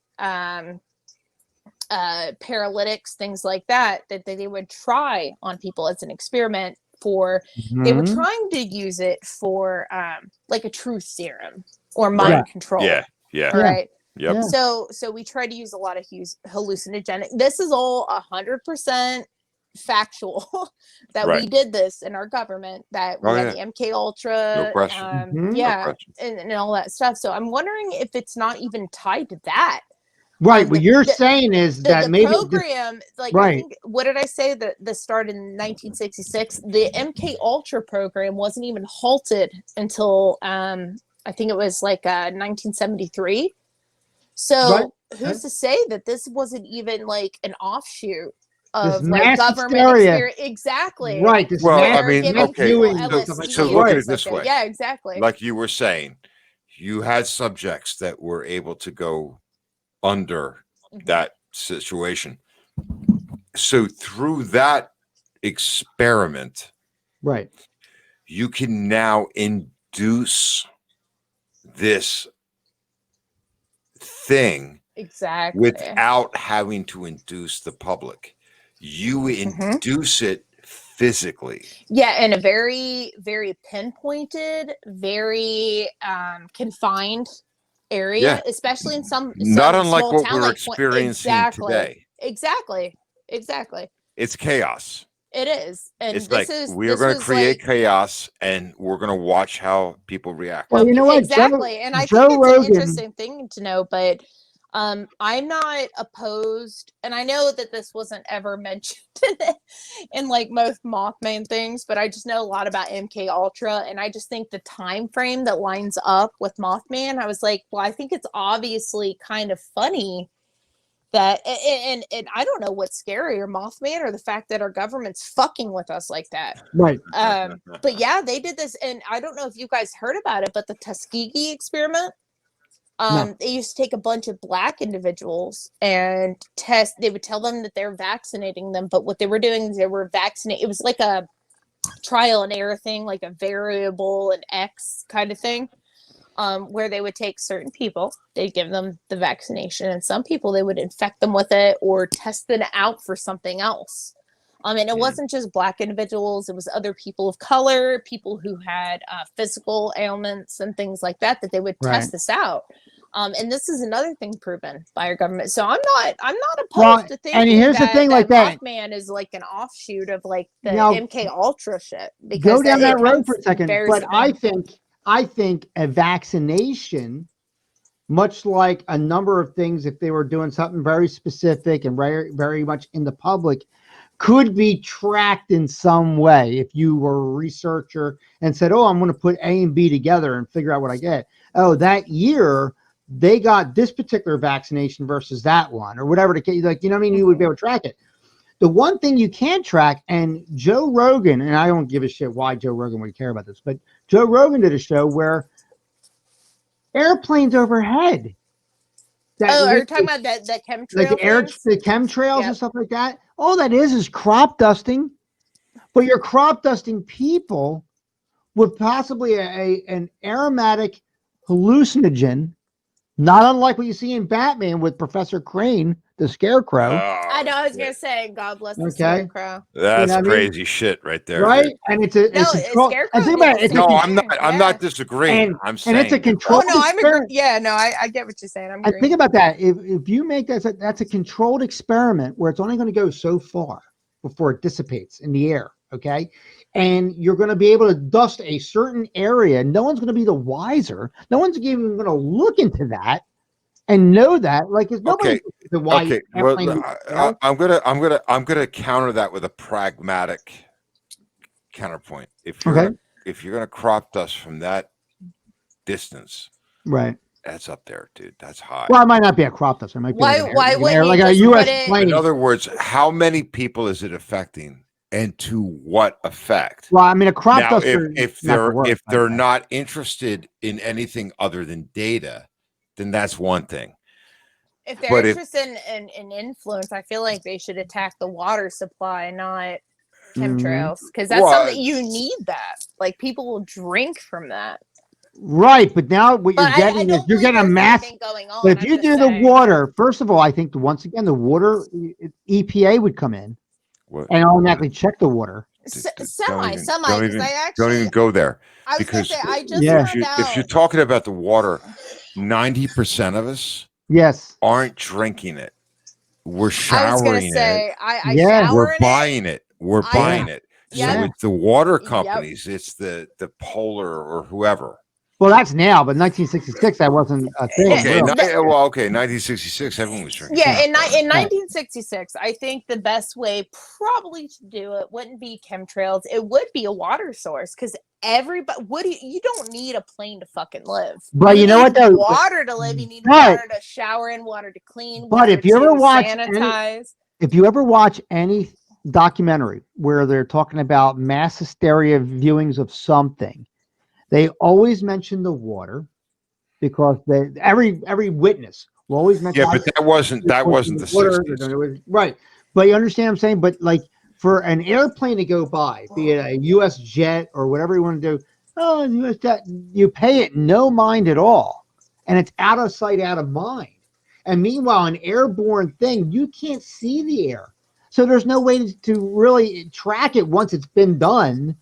paralytics, things like that they would try on people as an experiment for. They were trying to use it for like a truth serum or mind control. Yeah. All right. Yep. So we try to use a lot of hallucinogenic. This is all 100% factual that we did this in our government, that we had the MK Ultra, No question. No question. and all that stuff. So I'm wondering if it's not even tied to that. Right. What you're saying is that the maybe program, like, I think, what did I say? That the start in 1966, the MK Ultra program wasn't even halted until I think it was like 1973. So who's to say that this wasn't even like an offshoot of like government experience? Exactly. Right. Well, I mean, okay. So look at it this way. Yeah, exactly. Like you were saying, you had subjects that were able to go under that situation. So through that experiment, right, you can now induce this thing without having to induce the public. You induce it physically. Yeah, in a very, very pinpointed, very confined area, especially in some not unlike small what town, we're like experiencing today. Exactly. It's chaos. It is, and it's like we are going to create chaos, and we're going to watch how people react. Well, you know what? Exactly, and I think it's an interesting thing to know, but I'm not opposed, and I know that this wasn't ever mentioned in like most Mothman things, but I just know a lot about MK Ultra, and I just think the time frame that lines up with Mothman, I was like, well, I think it's obviously kind of funny that, and I don't know what's scarier, Mothman or the fact that our government's fucking with us like that. Right. But yeah, they did this, and I don't know if you guys heard about it, but the Tuskegee experiment. They used to take a bunch of black individuals and test. They would tell them that they're vaccinating them, but what they were doing is they were vaccinating. It was like a trial and error thing, like a variable and X kind of thing, where they would take certain people, they'd give them the vaccination, and some people they would infect them with it or test it out for something else. And it wasn't just black individuals; it was other people of color, people who had physical ailments and things like that they would test this out. And this is another thing proven by our government. So I'm not opposed to thinking and here's the thing, like that Mothman is like an offshoot of like the MK Ultra shit. Because go down that road for a second. But I think a vaccination, much like a number of things, if they were doing something very specific and very, very much in the public, could be tracked in some way. If you were a researcher and said, oh, I'm going to put A and B together and figure out what I get. Oh, that year they got this particular vaccination versus that one, or whatever the case. Like, you know what I mean? You would be able to track it. The one thing you can track, and Joe Rogan, and I don't give a shit why Joe Rogan would care about this, but Joe Rogan did a show where airplanes overhead. Are you talking about the chemtrails? Like the chemtrails and stuff like that. All that is crop dusting, but you're crop dusting people with possibly an aromatic hallucinogen, not unlike what you see in Batman with Professor Crane, the Scarecrow. I know. I was gonna say, God bless the Scarecrow. That's crazy shit right there, right? Dude. And it's a I'm not disagreeing. I'm saying, and it's a controlled. I'm agreeing. Yeah, no, I get what you're saying. I'm agreeing. And think about that. If you make that's a controlled experiment where it's only going to go so far before it dissipates in the air. Okay. And you're going to be able to dust a certain area. No one's going to be the wiser. No one's even going to look into that. and know that. Like, it's nobody Okay. the why Okay. Well, I'm gonna counter that with a pragmatic counterpoint. Okay. If you're gonna crop dust from that distance, Right. that's up there, dude. That's high. Well, it might not be a crop dust. It might be Why wouldn't you like a just U.S. put it? plane. In other words, how many people is it affecting, and to what effect? Well, I mean, a crop Now, dust. if they're not interested in anything other than data, then that's one thing. If they're But interested in influence, I feel like they should attack the water supply, not chemtrails, because that's Well, something you need. That like people will drink from that. Right, but now what you're But I getting is don't you're believe getting a there's mass. anything going on. But if I'm you just do the saying. water, first of all, I think once again the water EPA would come in what? and automatically check the water. Semi, Don't because I even actually, go there, I was gonna because say, I just Yeah. found if you're out. talking about the water, 90% of us Yes. aren't drinking it. We're I was gonna showering in it. say, I Yeah. shower We're in it. buying it. We're I- buying it. Yep. So it's the water Yep. companies. It's the Polar or whoever. Well, that's now, but 1966 that wasn't a thing. Okay, Really. well, okay, 1966, everyone was drinking. Yeah, stuff, in right? 1966, I think the best way probably to do it wouldn't be chemtrails. It would be a water source because everybody. What do you don't need a plane to fucking live. But you know need what, though? water to live. You need But- water to shower in, water to clean, But water if you ever to watch sanitize. if you ever watch any documentary where they're talking about mass hysteria viewings of something, they always mention the water because every witness will always mention. Yeah, but that wasn't the water. 60s. Right. But you understand what I'm saying? But like for an airplane to go by, be it a U.S. jet or whatever you want to do, oh, U.S. jet, you pay it no mind at all, and it's out of sight, out of mind. And meanwhile, an airborne thing, you can't see the air, so there's no way to really track it once it's been done,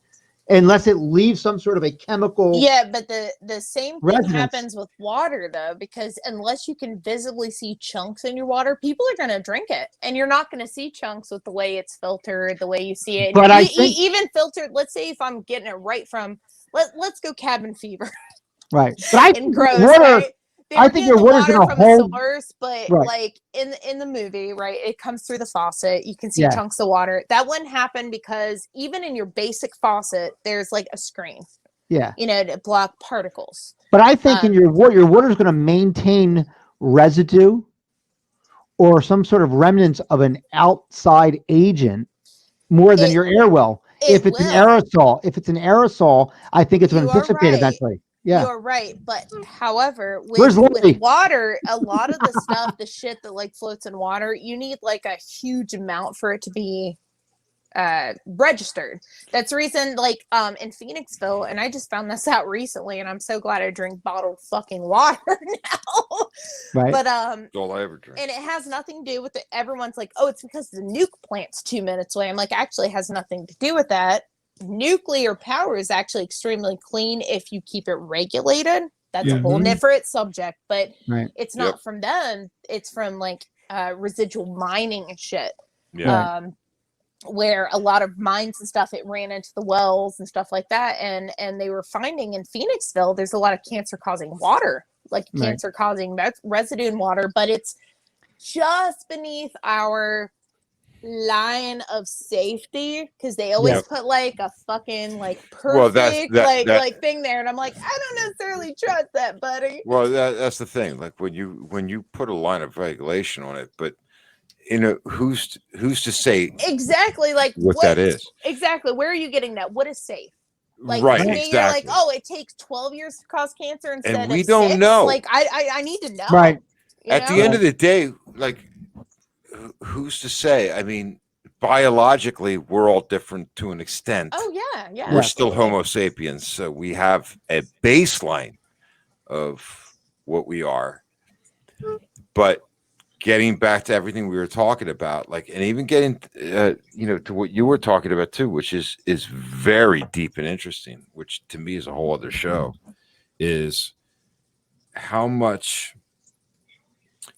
unless it leaves some sort of a chemical. Yeah, but the same thing resonance. happens with water though, because unless you can visibly see chunks in your water, people are going to drink it, and you're not going to see chunks with the way it's filtered, the way you see it. But I think, even filtered. Let's say if I'm getting it right from let's go cabin fever. right, but I And think gross, water. right? They I were think getting your the water's water gonna from hold. a source, but Right. like in the movie, right? It comes through the faucet. You can see Yeah. chunks of water. That wouldn't happen because even in your basic faucet, there's like a screen, Yeah. to block particles. But I think in your water is going to maintain residue or some sort of remnants of an outside agent more than your air well. If it's an aerosol, I think it's going to dissipate eventually. Yeah. You're right, but however, Where's with Lily? water, a lot of the stuff, the shit that like floats in water, you need like a huge amount for it to be registered. That's the reason, like in Phoenixville, and I just found this out recently, and I'm so glad I drink bottled fucking water now. Right. But That's all I ever drink. and it has nothing to do with it. Everyone's like, oh, it's because the nuke plant's 2 minutes away. I'm like, actually, it has nothing to do with that. Nuclear power is actually extremely clean if you keep it regulated. That's a whole different subject, but it's not from them. It's from like residual mining and shit. Yeah. Where a lot of mines and stuff, it ran into the wells and stuff like that, and they were finding in Phoenixville there's a lot of cancer causing water, like cancer causing residue in water, but it's just beneath our line of safety because they always put like a fucking like perfect like thing there, and I'm like, I don't necessarily trust that, buddy. Well, that's the thing. Like when you put a line of regulation on it, but who's to say exactly like what that is? Exactly. Where are you getting that? What is safe? Like right, to me, exactly. You're like, oh, it takes 12 years to cause cancer instead and we of don't 6? know. Like I need to know. Right. At the end of the day, like who's to say? I mean, biologically, we're all different to an extent. Oh yeah. We're still Homo sapiens, so we have a baseline of what we are. But getting back to everything we were talking about, like, and even getting, to what you were talking about too, which is very deep and interesting, which to me is a whole other show, is how much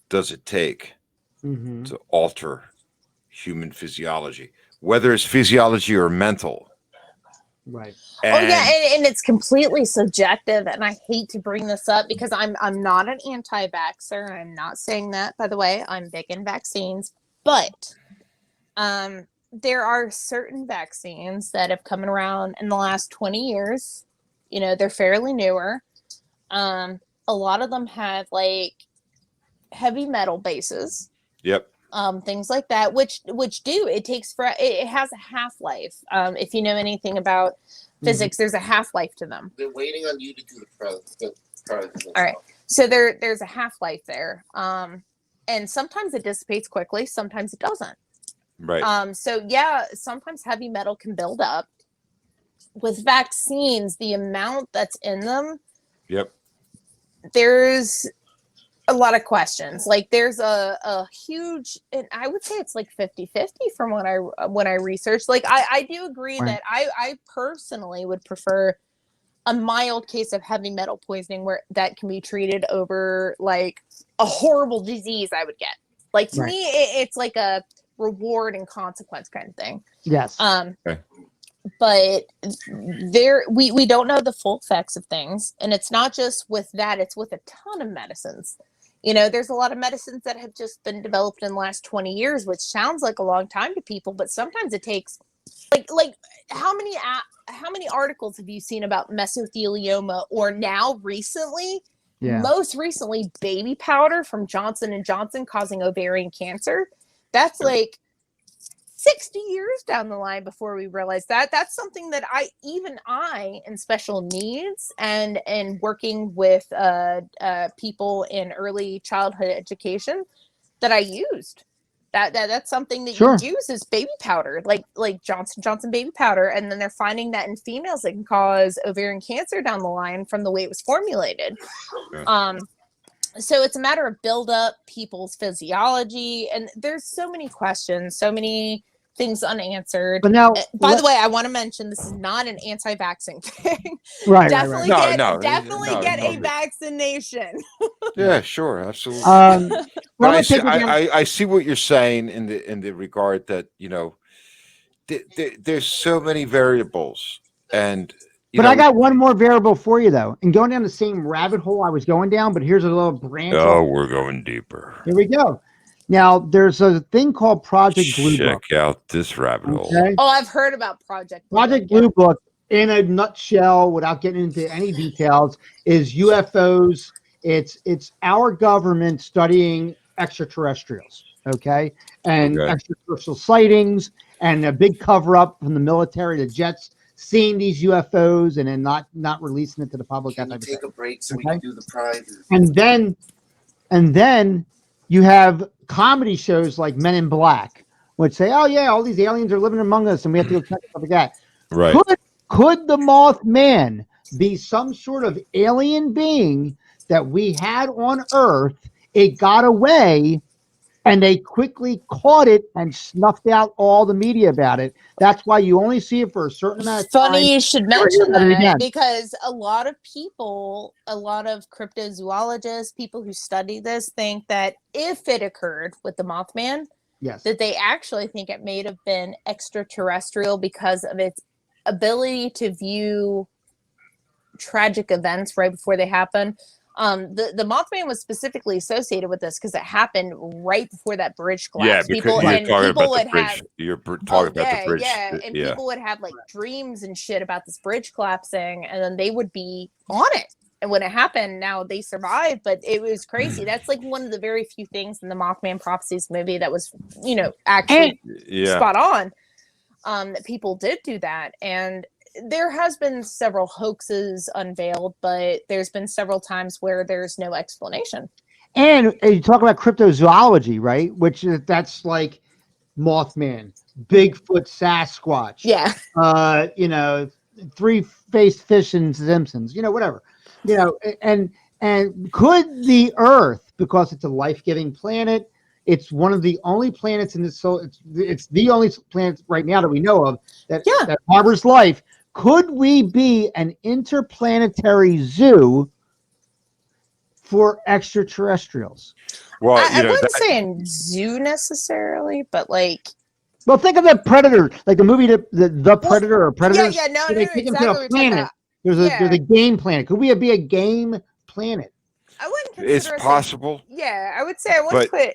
does it take to alter human physiology, whether it's physiology or mental, Right. Oh yeah, And and it's completely subjective, and I hate to bring this up because I'm not an anti-vaxxer. I'm not saying that, by the way. I'm big in vaccines, but there are certain vaccines that have come around in the last 20 years. You know, they're fairly newer. A lot of them have like heavy metal bases, yep. things like that, which do it takes for it has a half life. If you know anything about physics, there's a half life to them. They're waiting on you to do the pros. All right, so there's a half life there, and sometimes it dissipates quickly, sometimes it doesn't. Right. So yeah, sometimes heavy metal can build up. With vaccines, the amount that's in them, Yep. there's a lot of questions. Like there's a huge, and I would say it's like 50-50 from what I researched. Like I do agree Right. that I personally would prefer a mild case of heavy metal poisoning where that can be treated over like a horrible disease I would get. Like to Right. me, it's like a reward and consequence kind of thing. Yes. Okay. But we don't know the full effects of things, and it's not just with that, it's with a ton of medicines. You know, there's a lot of medicines that have just been developed in the last 20 years, which sounds like a long time to people, but sometimes it takes like how many articles have you seen about mesothelioma, or now recently, Yeah. most recently, baby powder from Johnson & Johnson causing ovarian cancer? That's like 60 years down the line before we realize that. That's something that I in special needs and working with people in early childhood education, that I used. That's something that Sure. you use is baby powder, like Johnson baby powder, and then they're finding that in females it can cause ovarian cancer down the line from the way it was formulated. Yeah. So it's a matter of build up people's physiology, and there's so many questions, so many things unanswered. But now, By the way, I want to mention this is not an anti-vaxxing thing. right, definitely right, No, get no, a vaccination. Yeah, sure, absolutely. right. Well, But I'm I gonna see, take it down. I see what you're saying in the regard that, you know, there's so many variables, and you But I know, got one more variable for you though, and going down the same rabbit hole I was going down, but here's a little branch. oh, we're going deeper. Here we go. Now there's a thing called Project Blue Check Book. out this rabbit hole. Okay. Oh, I've heard about Project Blue Project Book, Blue Book, in a nutshell, without getting into any details, is UFOs. It's our government studying extraterrestrials, okay, and Okay. extraterrestrial sightings, and a big cover up from the military, the jets seeing these UFOs and then not releasing it to the public. Can That you type of take thing. a break so we Okay. can do the prizes? And then you have comedy shows like Men in Black, which say, "Oh yeah, all these aliens are living among us, and we have to go check stuff like that." Right. Could the Moth Man be some sort of alien being that we had on Earth? It got away, and they quickly caught it and snuffed out all the media about it. That's why you only see it for a certain amount of time. Funny you should Never hear mention about it that, again. because a lot of people, a lot of cryptozoologists, people who study this, think that if it occurred with the Mothman, Yes. that they actually think it may have been extraterrestrial because of its ability to view tragic events right before they happen. The Mothman was specifically associated with this because it happened right before that bridge collapse. Yeah, because you're talking people about the would bridge. have You're talking oh about the bridge. yeah, and Yeah. people would have like dreams and shit about this bridge collapsing, and then they would be on it. And when it happened, now they survived, but it was crazy. That's like one of the very few things in the Mothman Prophecies movie that was, actually Yeah. spot on. That people did do that, and there has been several hoaxes unveiled, but there's been several times where there's no explanation. And you talk about cryptozoology, right? That's like Mothman, Bigfoot, Sasquatch. Yeah. Three-faced fish and Simpsons. Whatever. And could the Earth, because it's a life-giving planet, it's one of the only planets in this. So it's the only planet right now that we know of that harbors life. Could we be an interplanetary zoo for extraterrestrials? Well, I wouldn't say in zoo necessarily, but like Well, think of the Predator, like the movie, the Predator or Predators. Yeah, no, where no, they take him exactly to what a you're talking planet. about. There's a game planet. Could we be a game planet? I wouldn't It's consider us possible, yeah, I would say I but wouldn't put.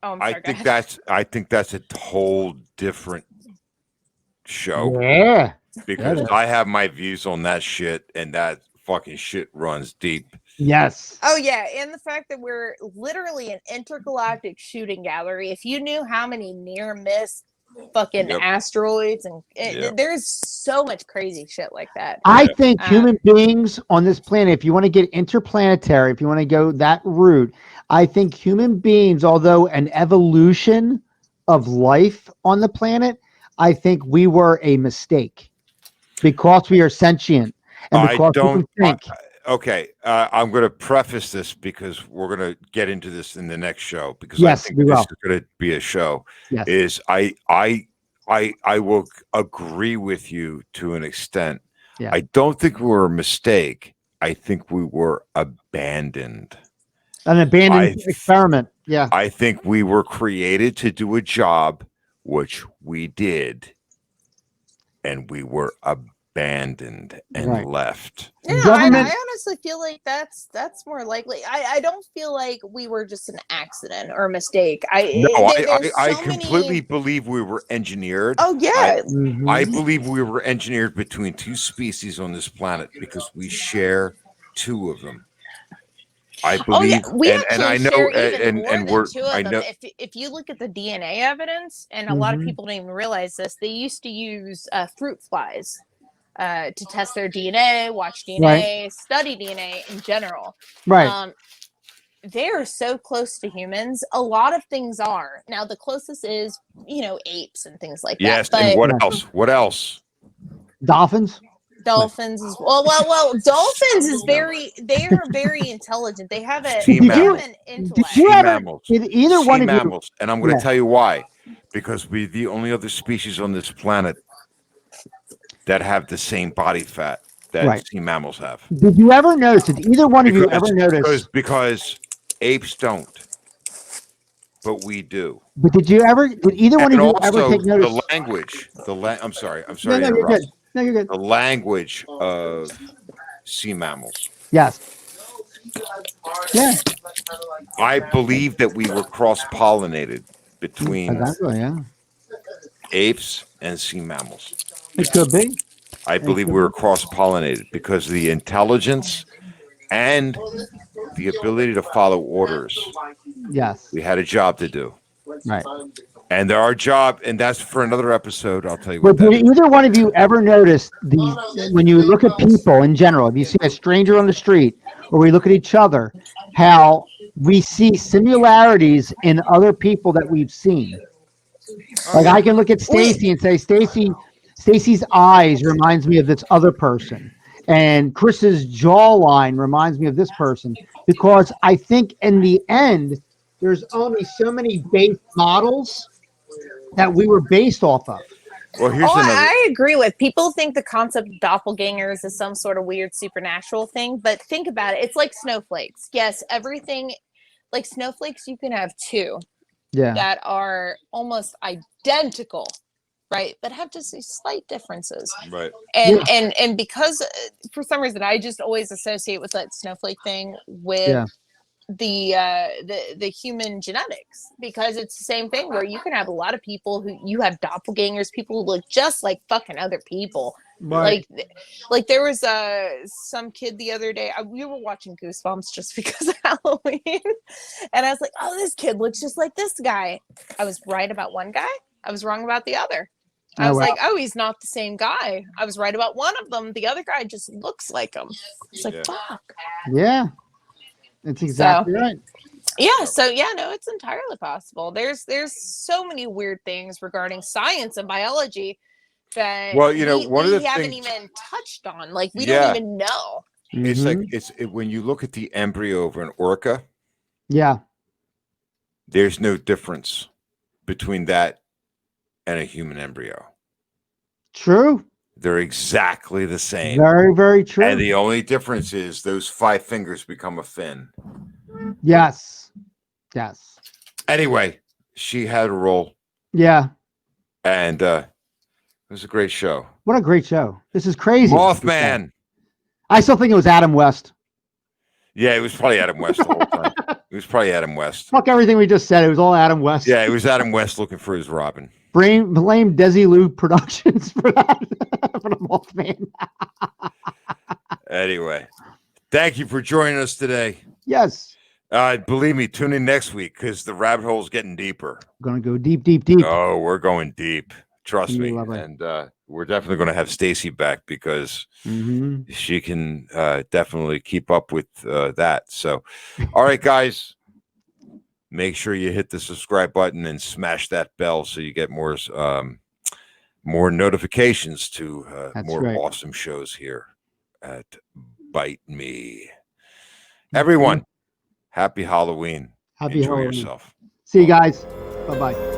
Oh, I'm I sorry. Go think ahead. that's a whole different show Yeah. because Yeah. I have my views on that shit, and that fucking shit runs deep. Yes. Oh yeah, and the fact that we're literally an intergalactic shooting gallery. If you knew how many near miss fucking Yep. asteroids and Yep. there's so much crazy shit like that. I think Um, human beings on this planet, if you want to get interplanetary, if you want to go that route, I think human beings, although an evolution of life on the planet, I think we were a mistake because we are sentient and I because we don't. can think. Okay, I'm going to preface this because we're going to get into this in the next show because I Yes, think we this will. is going to be a show. Yes. Is I will agree with you to an extent. Yeah. I don't think we were a mistake. I think we were abandoned. An abandoned I experiment. Yeah. I think we were created to do a job, which we did, and we were abandoned and Right. left. yeah, Government. I honestly feel like that's more likely. I don't feel like we were just an accident or a mistake. No, There's I so completely many. believe we were engineered. Oh yeah, I Mhm. believe we were engineered between two species on this planet because we share two of them. I oh yeah, believe, we and actually I know, share even more and than we're, two of I them. know, If you look at the DNA evidence, and a lot of Mhm. people don't even realize this, they used to use fruit flies to test their DNA, watch DNA, study DNA in general. Right. They are so close to humans. A lot of things are. Now, the closest is, apes and things like yes. that. And But what Yeah. else? What else? Dolphins. dolphins is well. Dolphins is they are very intelligent. They have Sea Did you an did intellect. you Sea ever mammals. did either Sea one of you? mammals. And I'm going Yeah. to tell you why. Because we're the only other species on this planet that have the same body fat that Right. sea mammals have. Did you ever notice? Did either one of you ever notice? Because apes don't, but we do. But did you ever? Did either one And of you ever also take notice? the language. I'm No, sorry to no, you're good. interrupt. No, you're good. The language of sea mammals. Yes. Yeah. I believe that we were cross-pollinated between Exactly. Yeah. apes and sea mammals. It could be. I believe we were cross-pollinated because of the intelligence and the ability to follow orders. Yes. We had a job to do. Right. And our job, and that's for another episode. I'll tell you But what that did is. either one of you ever notice when you look at people in general, if you see a stranger on the street or we look at each other, how we see similarities in other people that we've seen? Like I can look at Stacy and say, Stacy's eyes reminds me of this other person. And Chris's jawline reminds me of this person. Because I think in the end, there's only so many base models that we were based off of. Well, here's Oh, another. I agree with people think the concept of doppelgangers is some sort of weird supernatural thing, but think about it. It's like snowflakes. Yes, everything like snowflakes, you can have two Yeah. that are almost identical, right? But have just these slight differences. Right. And because for some reason I just always associate with that snowflake thing with Yeah. the human genetics, because it's the same thing where you can have a lot of people who you have doppelgangers, people who look just like fucking other people. Right. Like there was some kid the other day. We were watching Goosebumps just because of Halloween, and I was like, "Oh, this kid looks just like this guy." I was right about one guy. I was wrong about the other. I was like, "Oh, he's not the same guy." I was right about one of them. The other guy just looks like him. It's like, fuck. Yeah. That's exactly right. Yeah, so yeah, no, it's entirely possible. There's so many weird things regarding science and biology that Well, one of the we haven't things, even touched on. Like we don't even know. it's like Mhm. when you look at the embryo of an orca, Yeah. there's no difference between that and a human embryo. True. They're exactly the same. Very, very true. And the only difference is those 5 fingers become a fin. Yes. Yes. Anyway, she had a role. Yeah. And it was a great show. What a great show. This is crazy. Moth Man. I still think it was Adam West. Yeah, it was probably Adam West the whole time. It was probably Adam West. Fuck everything we just said. It was all Adam West. Yeah, it was Adam West looking for his Robin. Blame Desilu Productions for that. For the Mothman. Anyway, thank you for joining us today. Yes. Believe me, tune in next week because the rabbit hole is getting deeper. Going to go deep, deep, deep. Oh, we're going deep. Trust me. Lovely. And we're definitely going to have Stacy back because she can definitely keep up with that. So, all right, guys, make sure you hit the subscribe button and smash that bell so you get more notifications to more awesome shows here at Bite Me. Everyone, happy Halloween. Happy Enjoy Halloween. yourself. See you guys. Bye-bye.